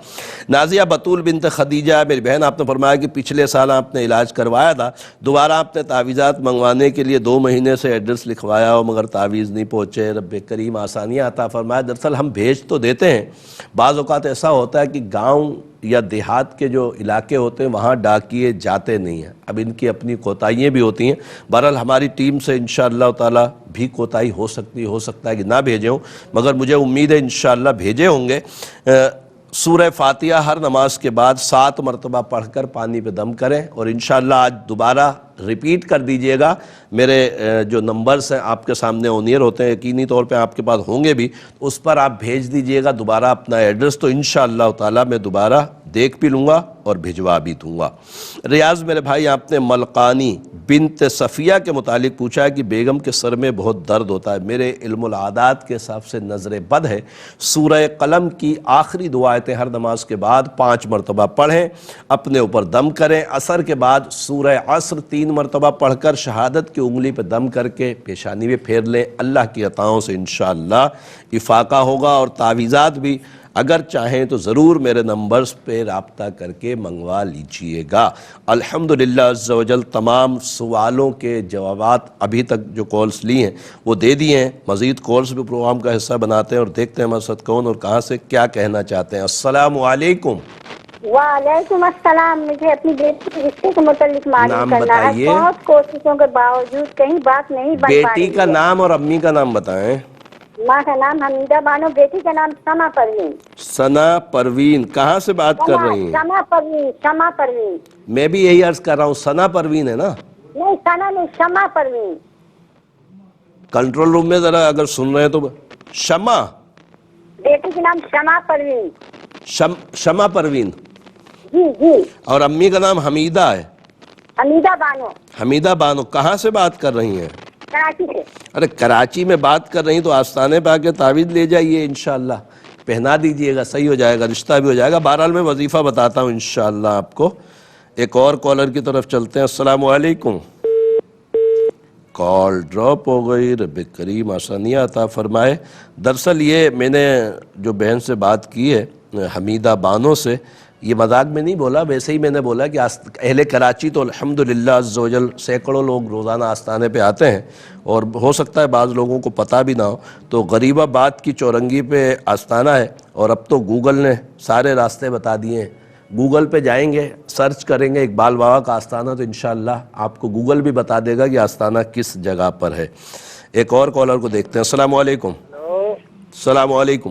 نازیہ بطول بنت خدیجہ، میری بہن آپ نے فرمایا کہ پچھلے سال آپ نے علاج کروایا تھا، دوبارہ آپ نے تعویذات منگوانے کے لیے 2 مہینے سے ایڈریس لکھوایا ہو مگر تعویذ نہیں پہنچے، رب کریم آسانیاں عطا فرمایا۔ دراصل ہم بھیج تو دیتے ہیں، بعض اوقات ایسا ہوتا ہے کہ گاؤں یا دیہات کے جو علاقے ہوتے ہیں وہاں ڈاکیے جاتے نہیں ہیں. اب ان کی اپنی کوتاہیاں بھی ہوتی ہیں. بہرحال ہماری ٹیم سے انشاءاللہ تعالی بھی کوتاہی ہو سکتا ہے کہ نہ بھیجے ہوں، مگر مجھے امید ہے انشاءاللہ بھیجے ہوں گے. سورہ فاتحہ ہر نماز کے بعد 7 مرتبہ پڑھ کر پانی پہ دم کریں، اور انشاءاللہ آج دوبارہ ریپیٹ کر دیجئے گا. میرے جو نمبرز ہیں آپ کے سامنے آن ایئر ہوتے ہیں، یقینی طور پہ آپ کے پاس ہوں گے بھی، اس پر آپ بھیج دیجئے گا دوبارہ اپنا ایڈریس، تو انشاءاللہ تعالی میں دوبارہ دیکھ بھی لوں گا اور بھجوا بھی دوں گا. ریاض میرے بھائی، آپ نے ملقانی بنت صفیہ کے متعلق پوچھا ہے کہ بیگم کے سر میں بہت درد ہوتا ہے. میرے علم العادات کے حساب سے نظر بد ہے. سورہ قلم کی آخری دو آیتیں ہر نماز کے بعد 5 مرتبہ پڑھیں، اپنے اوپر دم کریں. عصر کے بعد سورہ عصر 3 مرتبہ پڑھ کر شہادت کی انگلی پہ دم کر کے پیشانی میں پھیر لیں. اللہ کی عطاؤں سے انشاءاللہ افاقہ ہوگا. اور تعویذات بھی اگر چاہیں تو ضرور میرے نمبرز پہ رابطہ کر کے منگوا لیجئے گا. الحمدللہ عز و جل تمام سوالوں کے جوابات ابھی تک جو کالز لی ہیں وہ دے دیے ہیں. مزید کالز بھی پروگرام کا حصہ بناتے ہیں اور دیکھتے ہیں ہمارے ساتھ کون اور کہاں سے کیا کہنا چاہتے ہیں. السلام علیکم. وعلیکم السلام. مجھے اپنی بیٹی کے رشتے کے متعلق معلوم کرنا ہے. بتائیے. بہت کوششوں کے باوجود کہیں بات نہیں بن پا رہی ہے. بیٹی کا نام اور امی کا نام بتائیں. ماں کا نام حمیدہ بانو، بیٹی کا نام سما پروین. ثنا پروین. کہاں سے بات کر رہی ہیں؟ شما پروین. میں بھی یہی عرض کر رہا ہوں، ثنا پروین ہے نا؟ نہیں ثنا نہیں، شما پروین. کنٹرول روم میں ذرا اگر سن رہے ہیں تو شما. بیٹی کا نام شما پروین. شما پروین. جی جی. اور امی کا نام حمیدہ ہے. حمیدہ بانو. حمیدہ بانو. کہاں سے بات کر رہی ہیں؟ کراچی سے. ارے کراچی میں بات کر رہی ہیں تو آستانے پہ آ کے تعویذ لے جائیے، انشاءاللہ پہنا دیجئے گا، صحیح ہو جائے گا، رشتہ بھی ہو جائے گا. بہرحال میں وظیفہ بتاتا ہوں انشاءاللہ آپ کو. ایک اور کالر کی طرف چلتے ہیں. السلام علیکم. کال ڈراپ ہو گئی. رب کریم آسانیاں عطا فرمائے. دراصل یہ میں نے جو بہن سے بات کی ہے حمیدہ بانو سے، یہ مذاق میں نہیں بولا، ویسے ہی میں نے بولا کہ اہل کراچی تو الحمدللہ عز و جل سینکڑوں لوگ روزانہ آستانے پہ آتے ہیں، اور ہو سکتا ہے بعض لوگوں کو پتہ بھی نہ ہو. تو غریب آباد کی چورنگی پہ آستانہ ہے، اور اب تو گوگل نے سارے راستے بتا دیے ہیں. گوگل پہ جائیں گے، سرچ کریں گے اقبال بابا کا آستانہ، تو انشاءاللہ آپ کو گوگل بھی بتا دے گا کہ آستانہ کس جگہ پر ہے. ایک اور کالر کو دیکھتے ہیں. السلام علیکم. السلام علیکم.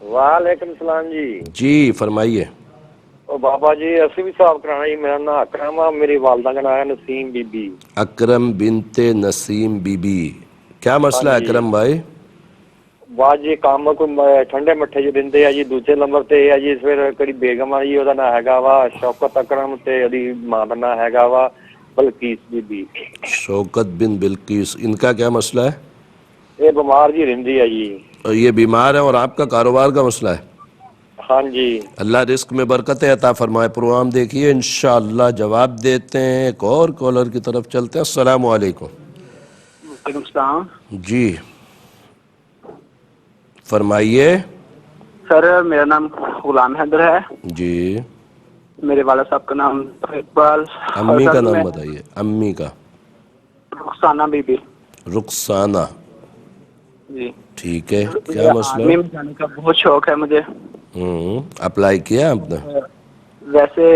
وعلیکم السلام جی. جی فرمائیے. بابا جی اسی بھی صاحب کرانا جی. میرا نام اکرم ہے، میری والدہ کا نام ہے نسیم بی بی. اکرم بنت نسیم بی بی. کیا مسئلہ ہے اکرم بھائی؟ ਬਾਅਦ ਜੀ ਕੰਮ ਕੋਈ ਠੰਡੇ ਮੱਠੇ ਚ ਦਿੰਦੇ ਆ ਜੀ. ਦੂਜੇ ਨੰਬਰ ਤੇ ਇਹ ਆ ਜੀ ਫਿਰ ਕਿਹੜੀ ਬੇਗਮ ਆ ਜੀ, ਉਹਦਾ ਨਾਂ ਹੈਗਾ ਵਾ ਸ਼ੌਕਤ ਅਕਰਮ, ਤੇ ਉਹਦੀ ਮਾਂ ਦਾ ਨਾਂ ਹੈਗਾ ਵਾ ਬਲਕੀਸ ਬੀਬੀ. شوکت بن بلقیس. ان کا کیا مسئلہ ہے؟ ਇਹ ਬਿਮਾਰ ਜੀ ਰਹਿੰਦੀ ਆ ਜੀ. اور یہ بیمار ہے، اور آپ کا کاروبار کا مسئلہ ہے؟ ہاں جی. اللہ رزق میں برکت عطا فرمائے. پروگرام دیکھیے انشاءاللہ جواب دیتے ہیں. ایک اور کالر کی طرف چلتے ہیں. السلام علیکم. وعلیکم السلام. جی فرمائیے. سر میرا نام غلام حیدر ہے. جی. میرے والد صاحب کا نام اقبال. امی کا نام بتائیے. امی کا؟ رخسانہ بی بی. رخسانہ. جی ٹھیک ہے. کیا مسئلہ؟ آرمی میں جانے کا بہت شوق ہے مجھے. اپلائی کیا آپ نے؟ ویسے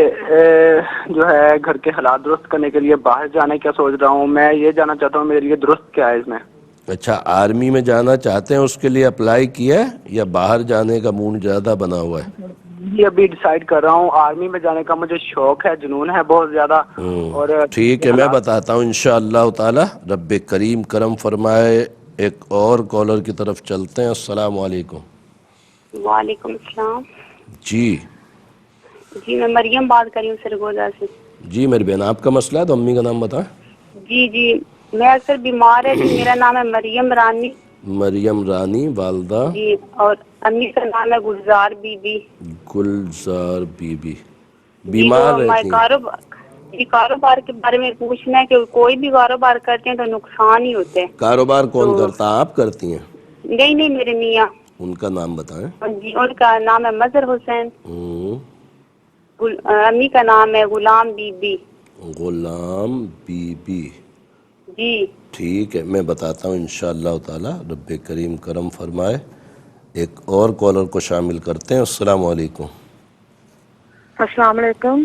جو ہے گھر کے حالات درست کرنے کے لیے باہر جانے کا سوچ رہا ہوں. میں یہ جانا چاہتا ہوں میرے لیے درست کیا ہے اس میں. اچھا آرمی میں جانا چاہتے ہیں، اس کے لیے اپلائی کیا ہے یا باہر جانے کا موڈ زیادہ بنا ہوا ہے؟ یہ ابھی ڈیسائیڈ کر رہا ہوں. آرمی میں جانے کا مجھے شوق ہے، جنون ہے بہت زیادہ. اور ٹھیک ہے میں بتاتا ہوں انشاءاللہ تعالی. رب کریم کرم فرمائے. ایک اور کالر کی طرف چلتے ہیں. السلام علیکم. وعلیکم السلام. جی جی میں مریم بات کر رہی ہوں سرگودا سے. جی میری بہن آپ کا مسئلہ ہے تو امی کا نام بتائیں. جی جی میں اکثر بیمار ہے جی. میرا نام ہے مریم رانی. مریم رانی. والدہ؟ جی. اور امی کا نام ہے گلزار بی بی. گلزار بی بی. بیمار رہتی ہیں؟ کاروبار کے بارے میں پوچھنا ہے کہ کوئی بھی کاروبار کرتے ہیں تو نقصان ہی ہوتے ہیں. کاروبار کون کرتا ہے؟ آپ کرتی ہیں؟ نہیں میرے میاں. ان کا نام بتائیں. جی ان کا نام ہے مظہر حسین. امی کا نام ہے Ghulam be be. Ghulam be be. جی ٹھیک ہے میں بتاتا ہوں انشاءاللہ تعالی. رب کریم کرم فرمائے. ایک اور کالر کو شامل کرتے ہیں. السلام علیکم. السلام علیکم.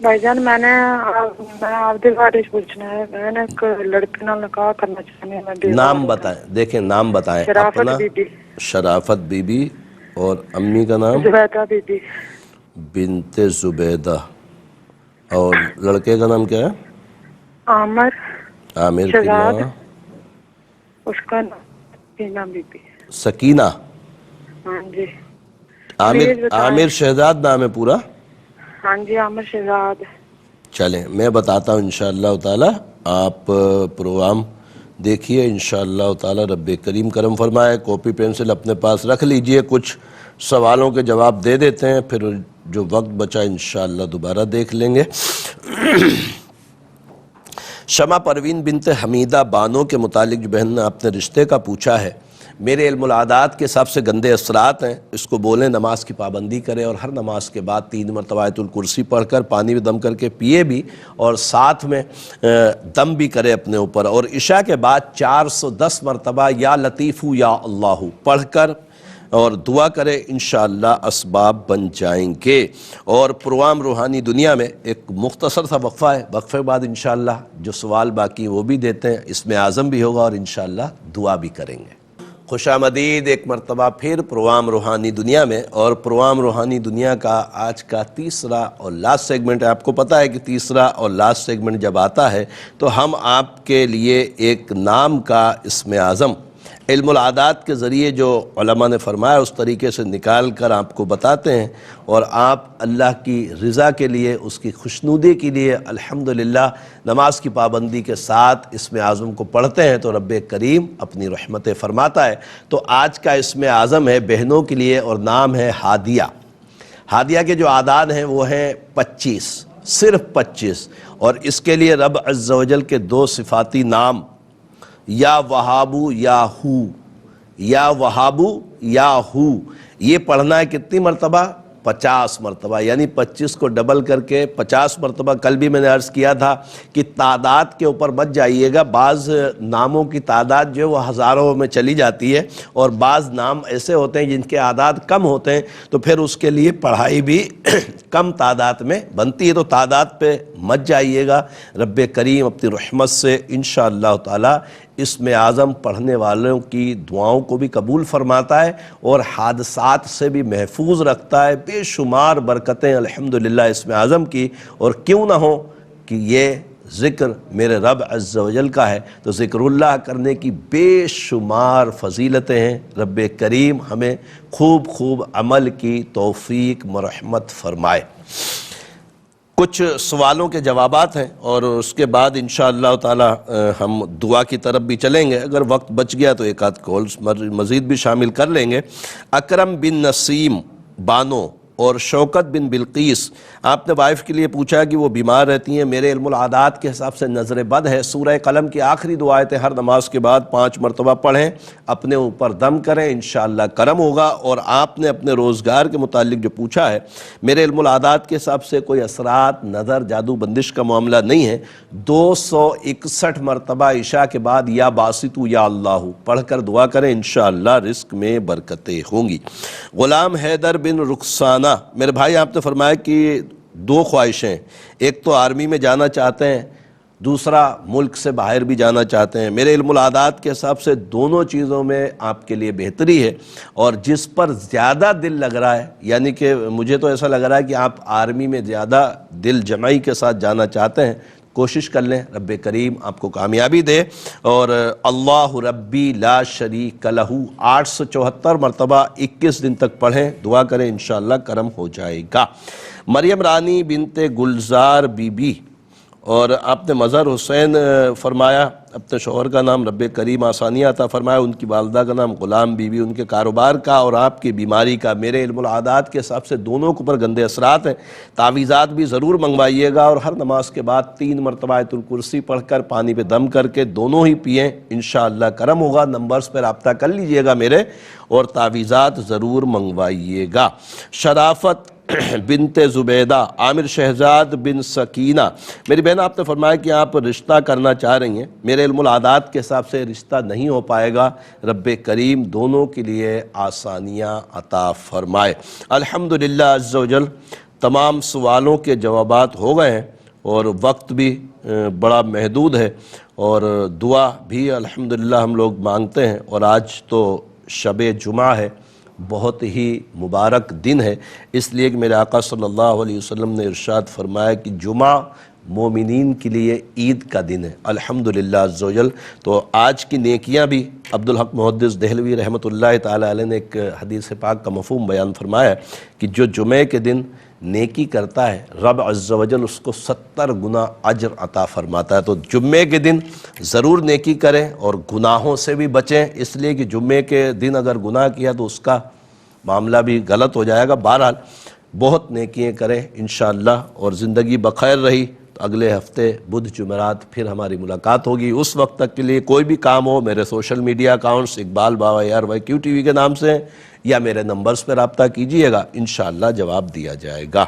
بھائی جان میں آپ دے بارے پوچھنا ہے. میں نے ایک لڑکے نال نکاح کرنا چاہنی ہوں. نام بتائیں, دیکھیں نام بتائیں اپنا. شرافت بی بی. اور امی کا نام زبیدہ بی بی. بنت زبیدہ. اور لڑکے کا نام کیا ہے؟ عامر. عامر. شہزاد. اس کا نام سکینہ بی بی. سکینہ. ہاں جی. عامر شہزاد نام ہے پورا؟ ہاں جی عامر شہزاد. چلیں میں بتاتا ہوں انشاءاللہ تعالی. آپ پروگرام دیکھیے انشاءاللہ تعالی. رب کریم کرم فرمائے. کاپی پینسل اپنے پاس رکھ لیجئے. کچھ سوالوں کے جواب دے دیتے ہیں, پھر جو وقت بچا انشاءاللہ دوبارہ دیکھ لیں گے. شمع پروین بنت حمیدہ بانو کے متعلق جو بہن نے آپ نے رشتے کا پوچھا ہے, میرے علم العادات کے سب سے گندے اثرات ہیں. اس کو بولیں نماز کی پابندی کرے, اور ہر نماز کے بعد 3 مرتبہ آیت الکرسی پڑھ کر پانی میں دم کر کے پیے بھی, اور ساتھ میں دم بھی کرے اپنے اوپر. اور عشاء کے بعد 410 مرتبہ یا لطیف یا اللہ پڑھ کر اور دعا کرے, انشاءاللہ اسباب بن جائیں گے. اور پروگرام روحانی دنیا میں ایک مختصر سا وقفہ ہے, وقفے بعد انشاءاللہ جو سوال باقی وہ بھی دیتے ہیں, اس میں اعظم بھی ہوگا, اور انشاءاللہ دعا بھی کریں گے. خوش آمدید ایک مرتبہ پھر پروگرام روحانی دنیا میں. اور پروگرام روحانی دنیا کا آج کا تیسرا اور لاسٹ سیگمنٹ ہے. آپ کو پتہ ہے کہ تیسرا اور لاسٹ سیگمنٹ جب آتا ہے تو ہم آپ کے لیے ایک نام کا اسم اعظم علم العادات کے ذریعے جو علماء نے فرمایا اس طریقے سے نکال کر آپ کو بتاتے ہیں, اور آپ اللہ کی رضا کے لیے, اس کی خوشنودی کے لیے الحمدللہ نماز کی پابندی کے ساتھ اسم اعظم کو پڑھتے ہیں تو رب کریم اپنی رحمتیں فرماتا ہے. تو آج کا اسم اعظم ہے بہنوں کے لیے, اور نام ہے ہادیہ. ہادیہ کے جو اعداد ہیں وہ ہیں 25, صرف 25. اور اس کے لیے رب عز و جل کے 2 صفاتی نام, یا وہابو یا ہو, یا وہابو یا ہو, یہ پڑھنا ہے کتنی مرتبہ؟ 50 مرتبہ. یعنی 25 کو ڈبل کر کے 50 مرتبہ. کل بھی میں نے عرض کیا تھا کہ تعداد کے اوپر بچ جائیے گا. بعض ناموں کی تعداد جو ہے وہ ہزاروں میں چلی جاتی ہے, اور بعض نام ایسے ہوتے ہیں جن کے اعداد کم ہوتے ہیں, تو پھر اس کے لیے پڑھائی بھی کم تعداد میں بنتی ہے. تو تعداد پہ مت جائیے گا. رب کریم اپنی رحمت سے انشاءاللہ تعالی اسم اعظم پڑھنے والوں کی دعاؤں کو بھی قبول فرماتا ہے, اور حادثات سے بھی محفوظ رکھتا ہے. بے شمار برکتیں الحمدللہ اسم اعظم کی. اور کیوں نہ ہو کہ یہ ذکر میرے رب عز و جل کا ہے, تو ذکر اللہ کرنے کی بے شمار فضیلتیں ہیں. رب کریم ہمیں خوب خوب عمل کی توفیق مرحمت فرمائے. کچھ سوالوں کے جوابات ہیں, اور اس کے بعد انشاءاللہ تعالی ہم دعا کی طرف بھی چلیں گے. اگر وقت بچ گیا تو ایک آدھ کالز مزید بھی شامل کر لیں گے. اکرم بن نسیم بانو اور شوکت بن بلقیس, آپ نے وائف کے لیے پوچھا کہ وہ بیمار رہتی ہیں, میرے علم العادات کے حساب سے نظر بد ہے. سورہ قلم کی آخری 2 آیتیں ہر نماز کے بعد 5 مرتبہ پڑھیں, اپنے اوپر دم کریں, انشاءاللہ کرم ہوگا. اور آپ نے اپنے روزگار کے متعلق جو پوچھا ہے, میرے علم العادات کے حساب سے کوئی اثرات, نظر, جادو بندش کا معاملہ نہیں ہے. 261 مرتبہ عشاء کے بعد یا باسطو یا اللہ پڑھ کر دعا کریں, انشاءاللہ رزق میں برکتیں ہوں گی. غلام حیدر بن رخسانہ, میرے بھائی آپ نے فرمایا کہ 2 خواہشیں, ایک تو آرمی میں جانا چاہتے ہیں, دوسرا ملک سے باہر بھی جانا چاہتے ہیں. میرے علم العادات کے حساب سے دونوں چیزوں میں آپ کے لیے بہتری ہے. اور جس پر زیادہ دل لگ رہا ہے, یعنی کہ مجھے تو ایسا لگ رہا ہے کہ آپ آرمی میں زیادہ دل جمعی کے ساتھ جانا چاہتے ہیں, کوشش کر لیں, رب کریم آپ کو کامیابی دے. اور اللہ ربی لا شریک لہ 874 مرتبہ 21 دن تک پڑھیں, دعا کریں, انشاءاللہ کرم ہو جائے گا. مریم رانی بنت گلزار بی بی, اور آپ نے مظہر حسین فرمایا, اپنے شوہر کا نام رب کریم آسانی عطا فرمایا, ان کی والدہ کا نام غلام بی بی, ان کے کاروبار کا اور آپ کی بیماری کا. میرے علم العادات کے حساب سے دونوں کے اوپر گندے اثرات ہیں. تعویذات بھی ضرور منگوائیے گا, اور ہر نماز کے بعد 3 مرتبہ آیت الکرسی پڑھ کر پانی پہ دم کر کے دونوں ہی پئیں, انشاءاللہ کرم ہوگا. نمبرز پہ رابطہ کر لیجئے گا میرے, اور تعویذات ضرور منگوائیے گا. شرافت بنت زبیدہ، عامر شہزاد بن سکینہ۔ میری بہن آپ نے فرمایا کہ آپ رشتہ کرنا چاہ رہی ہیں، میرے علم العادات کے حساب سے رشتہ نہیں ہو پائے گا، رب کریم دونوں کے لیے آسانیاں عطا فرمائے۔ الحمدللہ عز و جل تمام سوالوں کے جوابات ہو گئے ہیں اور وقت بھی بڑا محدود ہے، اور دعا بھی الحمدللہ ہم لوگ مانگتے ہیں، اور آج تو شب جمعہ ہے، بہت ہی مبارک دن ہے، اس لیے کہ میرے آقا صلی اللہ علیہ وسلم نے ارشاد فرمایا کہ جمعہ مومنین کے لیے عید کا دن ہے، الحمدللہ عز و جل۔ تو آج کی نیکیاں بھی عبدالحق محدث دہلوی رحمۃ اللہ تعالی علیہ نے ایک حدیث پاک کا مفہوم بیان فرمایا ہے کہ جو جمعے کے دن نیکی کرتا ہے رب عز و جل اس کو 70 گنا اجر عطا فرماتا ہے۔ تو جمعے کے دن ضرور نیکی کریں اور گناہوں سے بھی بچیں، اس لیے کہ جمعے کے دن اگر گناہ کیا تو اس کا معاملہ بھی غلط ہو جائے گا۔ بہرحال بہت نیکیاں کریں انشاءاللہ، اور زندگی بخیر رہی تو اگلے ہفتے بدھ جمعرات پھر ہماری ملاقات ہوگی۔ اس وقت تک کے لیے کوئی بھی کام ہو، میرے سوشل میڈیا اکاؤنٹس اقبال بابا ARYQ TV کے نام سے یا میرے نمبرز پر رابطہ کیجئے گا، انشاءاللہ جواب دیا جائے گا۔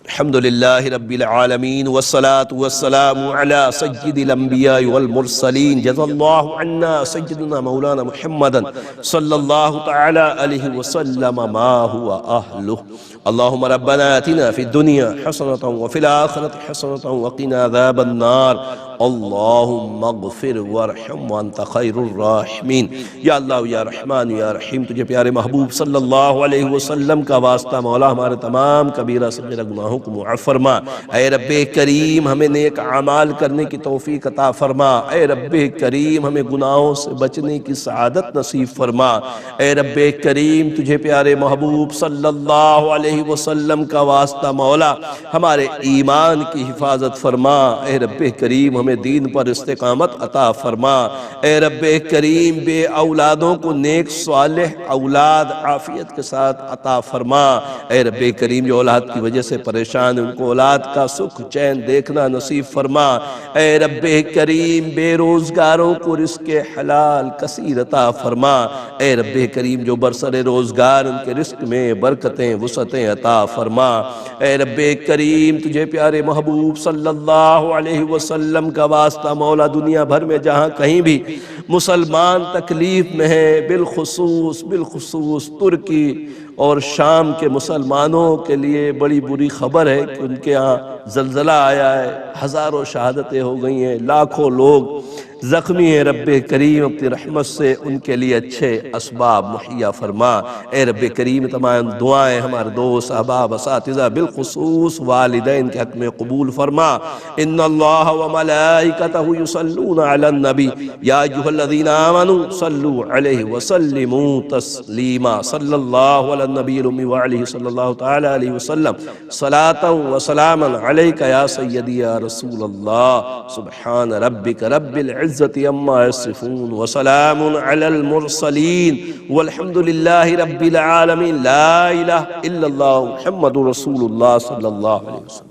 الحمدللہ رب العالمین والصلاة والسلام علی سید الانبیاء والمرسلین، جزا اللہ عنا سیدنا مولانا محمد صلی اللہ تعالی علیہ وسلم ما هو اہلہ۔ اللہم ربنا آتنا فی الدنیا حسنة وفی الآخرة حسنة وقنا عذاب النار، اللہم اغفر وارحم وانت خیر الراحمین۔ یا اللہ یا رحمان یا رحیم، تجھے پیارے محبوب صلی اللہ علیہ وسلم کا واسطہ مولا ہمارے تمام کبیرہ صغیرہ گناہوں کو معاف فرما۔ اے رب کریم ہمیں نیک اعمال کرنے کی توفیق عطا فرما۔ اے رب کریم ہمیں گناہوں سے بچنے کی سعادت نصیب فرما۔ اے رب کریم تجھے پیارے محبوب صلی اللہ علیہ وسلم کا واسطہ مولا ہمارے ایمان کی حفاظت فرما۔ اے رب کریم ہمیں دین پر استقامت عطا فرما۔ اے رب کریم بے اولادوں کو نیک صالح اولاد عافیت کے ساتھ عطا فرما۔ اے رب کریم جو اولاد کی وجہ سے پریشان ہیں ان کو اولاد کا سکھ چین دیکھنا نصیب فرما۔ اے رب کریم بے روزگاروں کو رزق حلال کثیر عطا فرما۔ اے رب کریم جو برسر روزگار ان کے رزق میں برکتیں وسعتیں عطا فرما۔ اے رب کریم تجھے پیارے محبوب صلی اللہ علیہ وسلم کا واسطہ مولا دنیا بھر میں جہاں کہیں بھی مسلمان تکلیف میں ہیں، بالخصوص ترکی اور شام کے مسلمانوں کے لیے بڑی بری خبر ہے کہ ان کے ہاں زلزلہ آیا ہے، ہزاروں شہادتیں ہو گئی ہیں، لاکھوں لوگ زخمی ہیں۔ رب کریم اپنی رحمت سے ان کے لیے اچھے اسباب مہیا فرما۔ اے رب کریم تمام دعائیں ہمارے دوست احباب اساتذہ بالخصوص والدین کے حق میں قبول فرما۔ ان اللہ وملائکتہ یصلون علی النبی یا ایھا الذین آمنوا صلوا علیہ وسلموا تسلیما۔ صلی اللہ علی النبی الامی وعلیہ صلی اللہ تعالی علیہ وسلم صلاۃ و سلاما علیک یا سیدی یا رسول اللہ۔ سبحان ربک رب العزت عما یصفون وسلام علی المرسلین والحمد للہ رب العالمین۔ لا الہ الا اللہ محمد رسول اللہ صلی اللہ علیہ وسلم۔